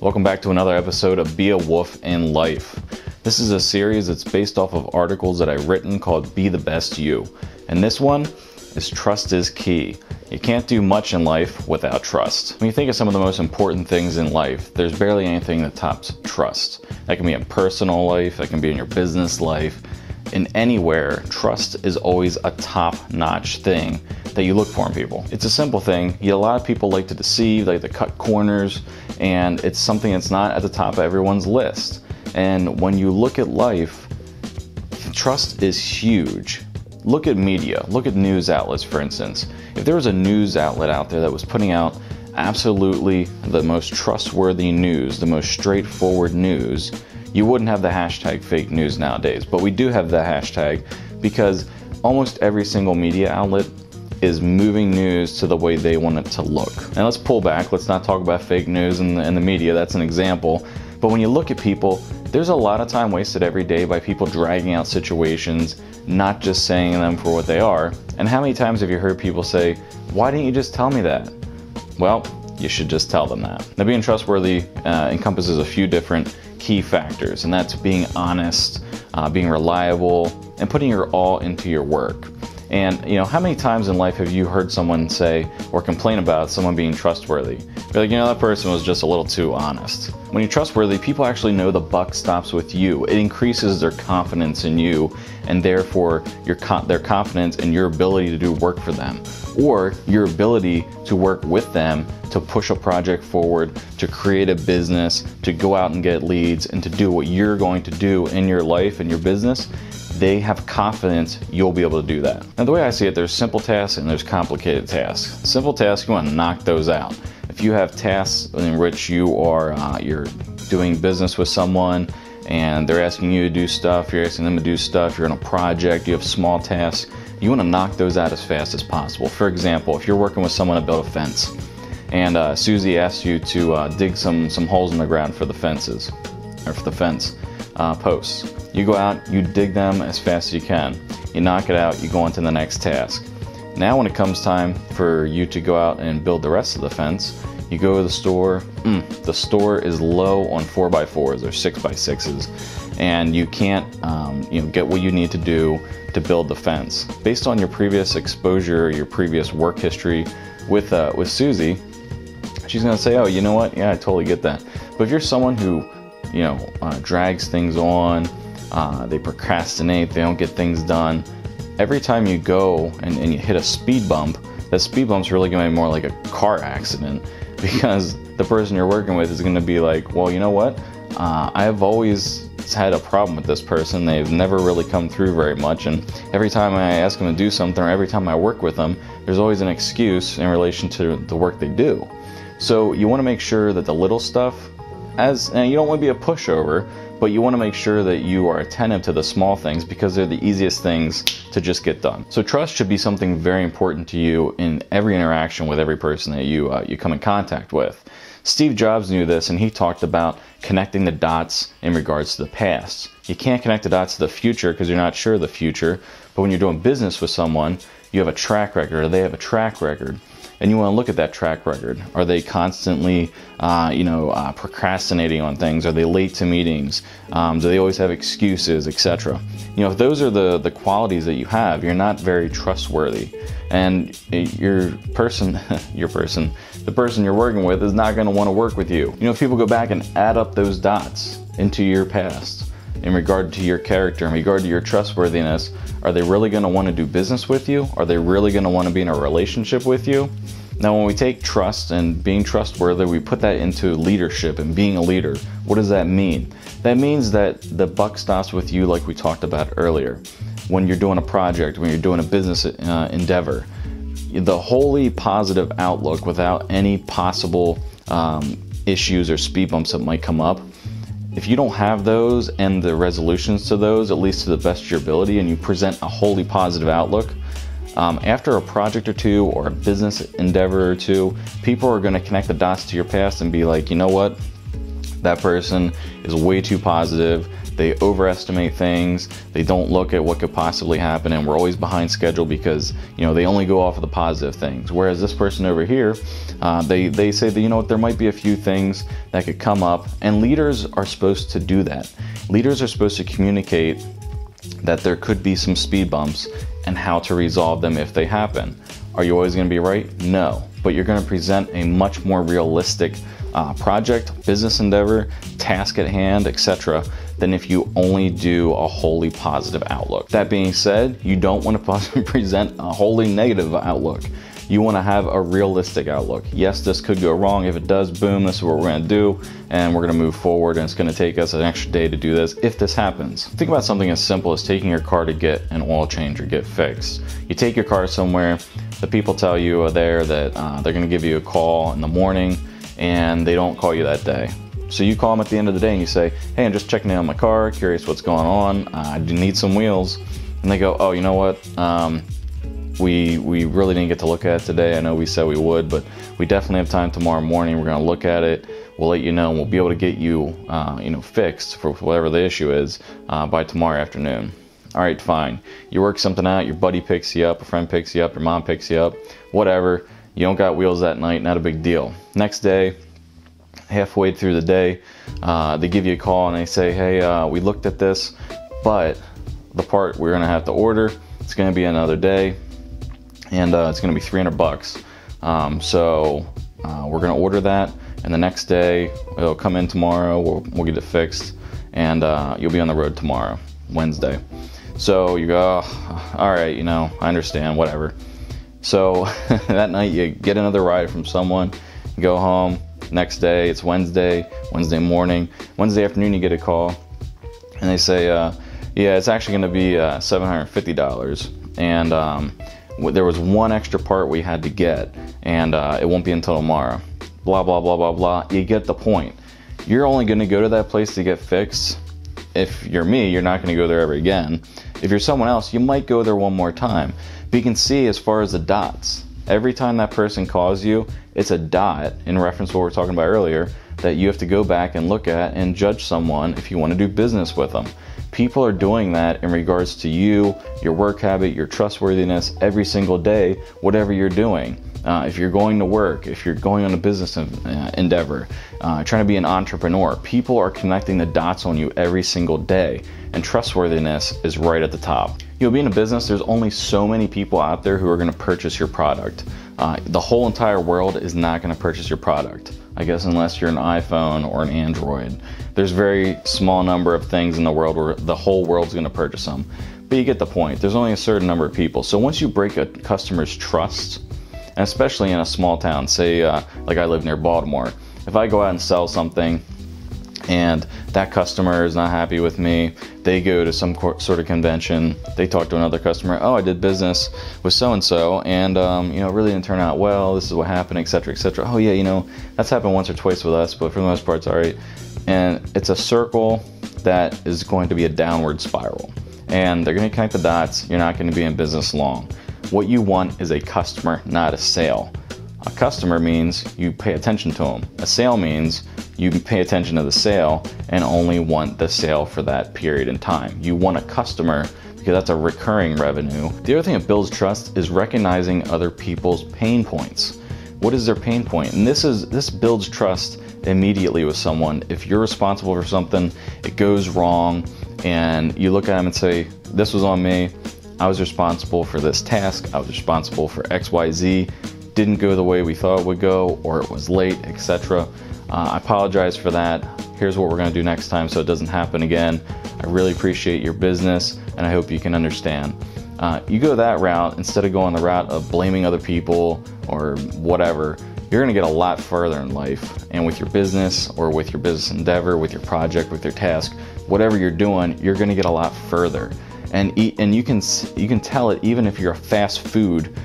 Welcome back to another episode of Be a Wolf in Life. This is a series that's based off of articles that I've written called Be the Best You. And this one is Trust is Key. You can't do much in life without trust. When you think of some of the most important things in life, there's barely anything that tops trust. That can be in personal life, that can be in your business life. In anywhere, trust is always a top-notch thing that you look for in people. It's a simple thing, yet a lot of people like to deceive, like to cut corners, and it's something that's not at the top of everyone's list. And when you look at life, trust is huge. Look at media, look at news outlets, for instance. If there was a news outlet out there that was putting out absolutely the most trustworthy news, the most straightforward news, you wouldn't have the hashtag fake news nowadays. But we do have the hashtag because almost every single media outlet is moving news to the way they want it to look. And let's pull back. Let's not talk about fake news in the media. That's an example. But when you look at people, there's a lot of time wasted every day by people dragging out situations, not just saying them for what they are. And how many times have you heard people say, why didn't you just tell me that? Well, you should just tell them that. Now, being trustworthy encompasses a few different key factors, and that's being honest, being reliable, and putting your all into your work. And how many times in life have you heard someone say or complain about someone being trustworthy? You're like, that person was just a little too honest. When you're trustworthy, people actually know the buck stops with you. It increases their confidence in you, and therefore their confidence in your ability to do work for them, or your ability to work with them to push a project forward, to create a business, to go out and get leads, and to do what you're going to do in your life and your business. They have confidence you'll be able to do that. Now, the way I see it, there's simple tasks and there's complicated tasks. Simple tasks, you want to knock those out. If you have tasks in which you're doing business with someone and they're asking you to do stuff, you're asking them to do stuff, you're in a project, you have small tasks, you want to knock those out as fast as possible. For example, if you're working with someone to build a fence and Susie asks you to dig some holes in the ground for the fences, or for the fence posts. You go out, you dig them as fast as you can. You knock it out, you go on to the next task. Now when it comes time for you to go out and build the rest of the fence, you go to the store. The store is low on 4x4s or 6x6s, and you can't get what you need to do to build the fence. Based on your previous exposure, your previous work history with Susie, she's gonna say, oh, you know what? Yeah, I totally get that. But if you're someone who drags things on, they procrastinate, they don't get things done, every time you go and you hit a speed bump, that speed bump's really going to be more like a car accident, because the person you're working with is going to be like, well, you know what? I've always had a problem with this person. They've never really come through very much, and every time I ask them to do something, or every time I work with them, there's always an excuse in relation to the work they do. So you want to make sure that the little stuff, and you don't want to be a pushover, but you want to make sure that you are attentive to the small things because they're the easiest things to just get done. So trust should be something very important to you in every interaction with every person that you come in contact with. Steve Jobs knew this, and he talked about connecting the dots in regards to the past. You can't connect the dots to the future because you're not sure of the future, but when you're doing business with someone, you have a track record, or they have a track record. And you want to look at that track record. Are they constantly, procrastinating on things? Are they late to meetings? Do they always have excuses, etc.? If those are the qualities that you have, you're not very trustworthy. And the person you're working with is not going to want to work with you. If people go back and add up those dots into your past, in regard to your character, in regard to your trustworthiness, are they really going to want to do business with you? Are they really going to want to be in a relationship with you? Now, when we take trust and being trustworthy, we put that into leadership and being a leader. What does that mean? That means that the buck stops with you, like we talked about earlier. When you're doing a project, when you're doing a business endeavor, the wholly positive outlook without any possible issues or speed bumps that might come up, if you don't have those and the resolutions to those, at least to the best of your ability, and you present a wholly positive outlook, after a project or two or a business endeavor or two, people are going to connect the dots to your past and be like, you know what? That person is way too positive. they overestimate things, they don't look at what could possibly happen, and we're always behind schedule because, you know, they only go off of the positive things. Whereas this person over here, they say that, you know what, there might be a few things that could come up, and leaders are supposed to do that. Leaders are supposed to communicate that there could be some speed bumps and how to resolve them if they happen. Are you always going to be right? No, but you're going to present a much more realistic project, business endeavor, task at hand, etc., than if you only do a wholly positive outlook. That being said, you don't want to present a wholly negative outlook. You want to have a realistic outlook. Yes, this could go wrong. If it does, boom, this is what we're going to do, and we're going to move forward, and it's going to take us an extra day to do this if this happens. Think about something as simple as taking your car to get an oil change or get fixed. You take your car somewhere, the people tell you there that they're going to give you a call in the morning, and they don't call you that day. So you call them at the end of the day and you say, hey, I'm just checking in on my car, curious what's going on, I do need some wheels. And they go, oh, you know what, we really didn't get to look at it today. I know we said we would, but we definitely have time tomorrow morning. We're going to look at it. We'll let you know, and we'll be able to get you, fixed for whatever the issue is by tomorrow afternoon. All right, fine. You work something out. Your buddy picks you up, a friend picks you up, your mom picks you up, whatever. You don't got wheels that night, not a big deal. Next day, halfway through the day, they give you a call and they say, hey, we looked at this, but the part we're going to have to order, it's going to be another day, and it's going to be $300. So we're going to order that, and the next day it'll come in tomorrow. We'll get it fixed, and you'll be on the road tomorrow, Wednesday. So you go, oh, all right, I understand, whatever. So that night you get another ride from someone, you go home. Next day it's Wednesday morning. Wednesday afternoon you get a call, and they say, yeah, it's actually going to be $750, and there was one extra part we had to get, and it won't be until tomorrow. Blah, blah, blah, blah, blah. You get the point. You're only going to go to that place to get fixed. If you're me, you're not going to go there ever again. If you're someone else, you might go there one more time. But you can see, as far as the dots, every time that person calls you, it's a dot, in reference to what we were talking about earlier, that you have to go back and look at and judge someone if you want to do business with them. People are doing that in regards to you, your work habit, your trustworthiness, every single day, whatever you're doing. If you're going to work, if you're going on a business endeavor, trying to be an entrepreneur, people are connecting the dots on you every single day, and trustworthiness is right at the top. Being a business, there's only so many people out there who are going to purchase your product. The whole entire world is not going to purchase your product, I guess, unless you're an iPhone or an Android. There's a very small number of things in the world where the whole world's going to purchase them. But you get the point. There's only a certain number of people. So once you break a customer's trust, and especially in a small town, say like I live near Baltimore, if I go out and sell something and that customer is not happy with me, they go to some sort of convention, they talk to another customer, oh, I did business with so-and-so, and it really didn't turn out well, this is what happened, etc., etc. Oh yeah, that's happened once or twice with us, but for the most part, it's all right. And it's a circle that is going to be a downward spiral, and they're going to connect the dots. You're not going to be in business long. What you want is a customer, not a sale. A customer means you pay attention to them. A sale means you pay attention to the sale and only want the sale for that period in time. You want a customer because that's a recurring revenue. The other thing that builds trust is recognizing other people's pain points. What is their pain point? And this builds trust immediately with someone. If you're responsible for something, it goes wrong, and you look at them and say, this was on me. I was responsible for this task. I was responsible for XYZ. Didn't go the way we thought it would go, or it was late, etc. I apologize for that. Here's what we're going to do next time so it doesn't happen again. I really appreciate your business, and I hope you can understand. You go that route instead of going the route of blaming other people or whatever. You're going to get a lot further in life, and with your business or with your business endeavor, with your project, with your task, whatever you're doing, you're going to get a lot further. And you can tell it even if you're a fast food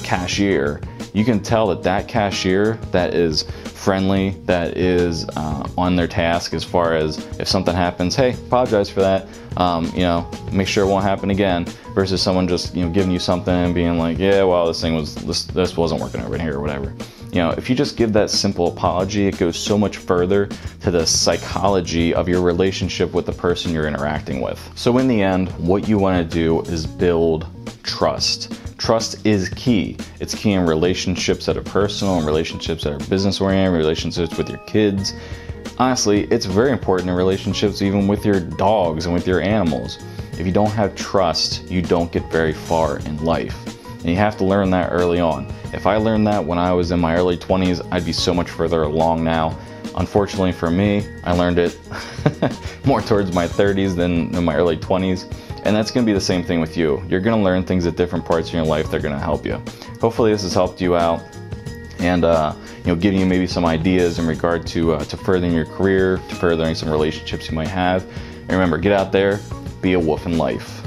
cashier. You can tell that cashier that is friendly, that is on their task as far as if something happens, hey, apologize for that, make sure it won't happen again, versus someone just giving you something and being like, yeah, well, this wasn't working over here or whatever. If you just give that simple apology, it goes so much further to the psychology of your relationship with the person you're interacting with. So in the end, what you want to do is build trust. Trust is key. It's key in relationships that are personal, and relationships that are business oriented, relationships with your kids. Honestly, it's very important in relationships even with your dogs and with your animals. If you don't have trust, you don't get very far in life. And you have to learn that early on. If I learned that when I was in my early 20s, I'd be so much further along now. Unfortunately for me, I learned it more towards my 30s than in my early 20s. And that's going to be the same thing with you. You're going to learn things at different parts of your life that are going to help you. Hopefully this has helped you out and giving you maybe some ideas in regard to furthering your career, to furthering some relationships you might have. And remember, get out there, be a wolf in life.